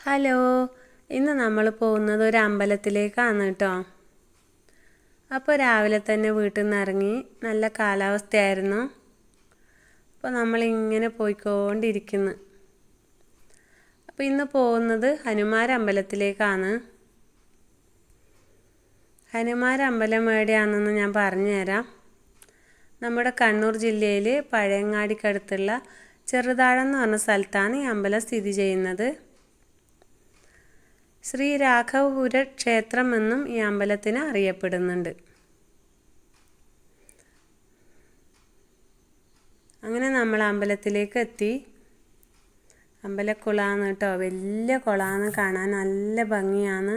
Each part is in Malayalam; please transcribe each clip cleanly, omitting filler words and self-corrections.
ഹലോ, ഇന്ന് നമ്മൾ പോകുന്നത് ഒരു അമ്പലത്തിലേക്കാണ് കേട്ടോ. അപ്പോൾ രാവിലെ തന്നെ വീട്ടിൽ നിന്ന് ഇറങ്ങി, നല്ല കാലാവസ്ഥയായിരുന്നു. അപ്പോൾ നമ്മളിങ്ങനെ പോയിക്കൊണ്ടിരിക്കുന്നു. അപ്പോൾ ഇന്ന് പോകുന്നത് ഹനുമാൻ അമ്പലത്തിലേക്കാണ്. ഹനുമാൻ അമ്പലം എവിടെയാണെന്ന് ഞാൻ പറഞ്ഞുതരാം. നമ്മുടെ കണ്ണൂർ ജില്ലയിൽ പഴയങ്ങാടിക്കടുത്തുള്ള ചെറുതാഴം എന്ന് പറഞ്ഞ സ്ഥലത്താണ് ഈ അമ്പലം സ്ഥിതി ചെയ്യുന്നത്. ശ്രീ രാഘവപുര ക്ഷേത്രം എന്നും ഈ അമ്പലത്തിന് അറിയപ്പെടുന്നുണ്ട്. അങ്ങനെ നമ്മൾ അമ്പലത്തിലേക്ക് എത്തി. അമ്പലക്കുളമാണ് കേട്ടോ, വലിയ കുളമാണ്, കാണാൻ നല്ല ഭംഗിയാണ്.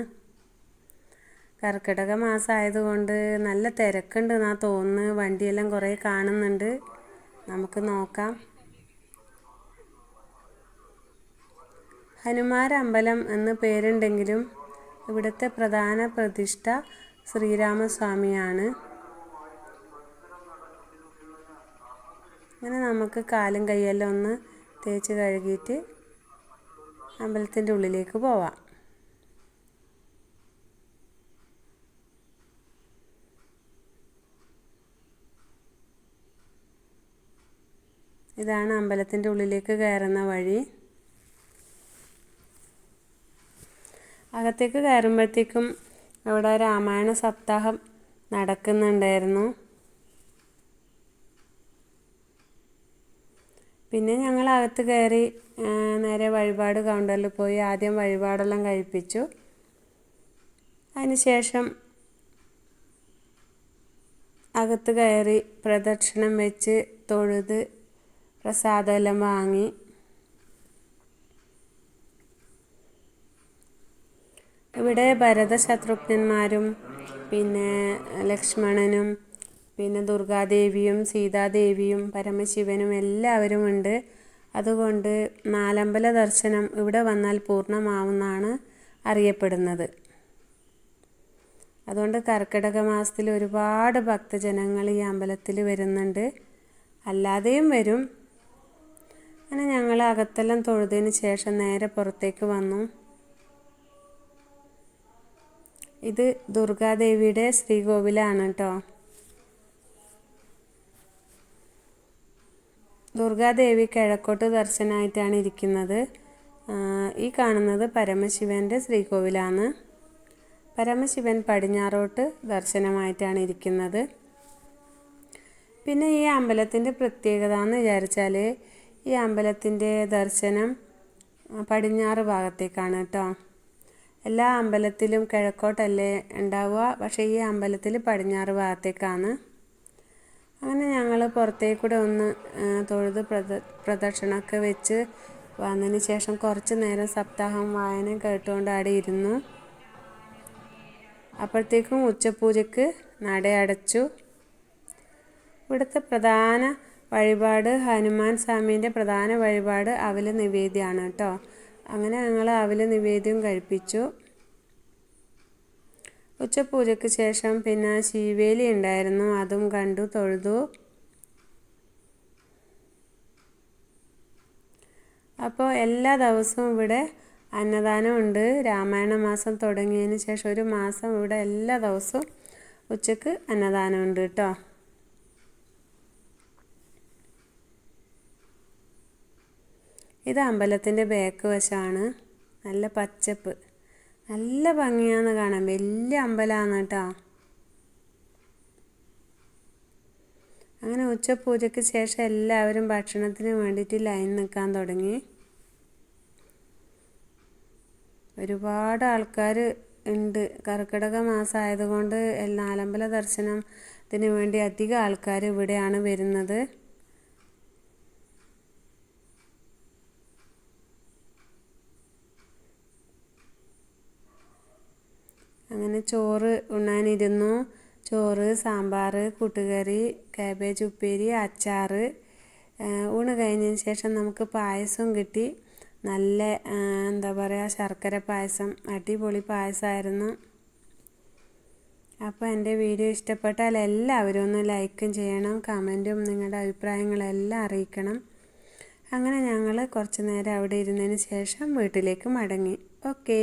കർക്കിടക മാസമായതുകൊണ്ട് നല്ല തിരക്കുണ്ട് എന്നാണ് തോന്നുന്നത്. വണ്ടിയെല്ലാം കുറേ കാണുന്നുണ്ട്, നമുക്ക് നോക്കാം. ഹനുമാൻ അമ്പലം എന്ന് പേരുണ്ടെങ്കിലും ഇവിടുത്തെ പ്രധാന പ്രതിഷ്ഠ ശ്രീരാമസ്വാമിയാണ്. അങ്ങനെ നമുക്ക് കാലും കൈയെല്ലാം ഒന്ന് തേച്ച് കഴുകിയിട്ട് അമ്പലത്തിൻ്റെ ഉള്ളിലേക്ക് പോവാം. ഇതാണ് അമ്പലത്തിൻ്റെ ഉള്ളിലേക്ക് കയറുന്ന വഴി. അകത്തേക്ക് കയറുമ്പോഴത്തേക്കും അവിടെ രാമായണ സപ്താഹം നടക്കുന്നുണ്ടായിരുന്നു. പിന്നെ ഞങ്ങൾ അകത്ത് കയറി നേരെ വഴിപാട് കൗണ്ടറിൽ പോയി ആദ്യം വഴിപാടെല്ലാം കഴിപ്പിച്ചു. അതിനുശേഷം അകത്ത് കയറി പ്രദക്ഷിണം വെച്ച് തൊഴുത് പ്രസാദമെല്ലാം വാങ്ങി. ഇവിടെ ഭരത ശത്രുഘ്നന്മാരും പിന്നെ ലക്ഷ്മണനും പിന്നെ ദുർഗാദേവിയും സീതാദേവിയും പരമശിവനും എല്ലാവരും ഉണ്ട്. അതുകൊണ്ട് നാലമ്പല ദർശനം ഇവിടെ വന്നാൽ പൂർണ്ണമാവുമെന്നാണ് അറിയപ്പെടുന്നത്. അതുകൊണ്ട് കർക്കിടക മാസത്തിൽ ഒരുപാട് ഭക്തജനങ്ങൾ ഈ അമ്പലത്തിൽ വരുന്നുണ്ട്, അല്ലാതെയും വരും. അങ്ങനെ ഞങ്ങൾ അകത്തെല്ലാം തൊഴുതിന് ശേഷം നേരെ പുറത്തേക്ക് വന്നു. ഇത് ദുർഗാദേവിയുടെ ശ്രീകോവിലാണ് കേട്ടോ. ദുർഗാദേവി കിഴക്കോട്ട് ദർശനമായിട്ടാണ് ഇരിക്കുന്നത്. ഈ കാണുന്നത് പരമശിവൻ്റെ ശ്രീകോവിലാണ്. പരമശിവൻ പടിഞ്ഞാറോട്ട് ദർശനമായിട്ടാണ് ഇരിക്കുന്നത്. പിന്നെ ഈ അമ്പലത്തിൻ്റെ പ്രത്യേകത എന്ന് വിചാരിച്ചാൽ ഈ അമ്പലത്തിൻ്റെ ദർശനം പടിഞ്ഞാറ് ഭാഗത്തേക്കാണ് കേട്ടോ. എല്ലാ അമ്പലത്തിലും കിഴക്കോട്ടല്ലേ ഉണ്ടാവുക, പക്ഷേ ഈ അമ്പലത്തിൽ പടിഞ്ഞാറ് ഭാഗത്തേക്കാണ്. അങ്ങനെ ഞങ്ങൾ പുറത്തേക്കൂടെ ഒന്ന് തൊഴുത് പ്രദക്ഷിണമൊക്കെ വെച്ച് വന്നതിന് ശേഷം കുറച്ച് നേരം സപ്താഹം വായന കേട്ടുകൊണ്ട് അവിടെ ഇരുന്നു. അപ്പോഴത്തേക്കും ഉച്ചപൂജയ്ക്ക് നട അടച്ചു. ഇവിടുത്തെ പ്രധാന വഴിപാട് ഹനുമാൻ സ്വാമീൻ്റെ പ്രധാന വഴിപാട് അവൽ നിവേദ്യമാണ് കേട്ടോ. അങ്ങനെ ഞങ്ങൾ അവൽ നിവേദ്യം കഴിപ്പിച്ചു. ഉച്ചപൂജയ്ക്ക് ശേഷം പിന്നെ ശീവേലി ഉണ്ടായിരുന്നു, അതും കണ്ടു തൊഴുതു. അപ്പോൾ എല്ലാ ദിവസവും ഇവിടെ അന്നദാനം ഉണ്ട്. രാമായണ മാസം തുടങ്ങിയതിന് ശേഷം ഒരു മാസം ഇവിടെ എല്ലാ ദിവസവും ഉച്ചക്ക് അന്നദാനം ഉണ്ട് കേട്ടോ. ഇത് അമ്പലത്തിൻ്റെ ബാക്ക് വശമാണ്. നല്ല പച്ചപ്പ്, നല്ല ഭംഗിയാന്ന് കാണാൻ. വലിയ അമ്പലമാണ് കേട്ടോ. അങ്ങനെ ഉച്ചപൂജയ്ക്ക് ശേഷം എല്ലാവരും ഭക്ഷണത്തിന് വേണ്ടിയിട്ട് ലൈൻ നിൽക്കാൻ തുടങ്ങി. ഒരുപാട് ആൾക്കാർ ഉണ്ട്. കർക്കിടക മാസം ആയതുകൊണ്ട് നാലമ്പല ദർശനത്തിന് വേണ്ടി അധികം ആൾക്കാർ ഇവിടെയാണ് വരുന്നത്. അങ്ങനെ ചോറ് ഉണ്ണാനിരുന്നു. ചോറ്, സാമ്പാർ, കൂട്ടുകറി, കാബേജ് ഉപ്പേരി, അച്ചാർ. ഊണ് കഴിഞ്ഞതിന് ശേഷം നമുക്ക് പായസം കിട്ടി. നല്ല എന്താ പറയുക, ശർക്കര പായസം, അടിപൊളി പായസമായിരുന്നു. അപ്പോൾ എൻ്റെ വീഡിയോ ഇഷ്ടപ്പെട്ടാൽ എല്ലാവരും ഒന്ന് ലൈക്കും ചെയ്യണം, കമൻറ്റും നിങ്ങളുടെ അഭിപ്രായങ്ങളെല്ലാം അറിയിക്കണം. അങ്ങനെ ഞങ്ങൾ കുറച്ച് നേരം അവിടെ ഇരുന്നതിന് ശേഷം വീട്ടിലേക്ക് മടങ്ങി. ഓക്കേ.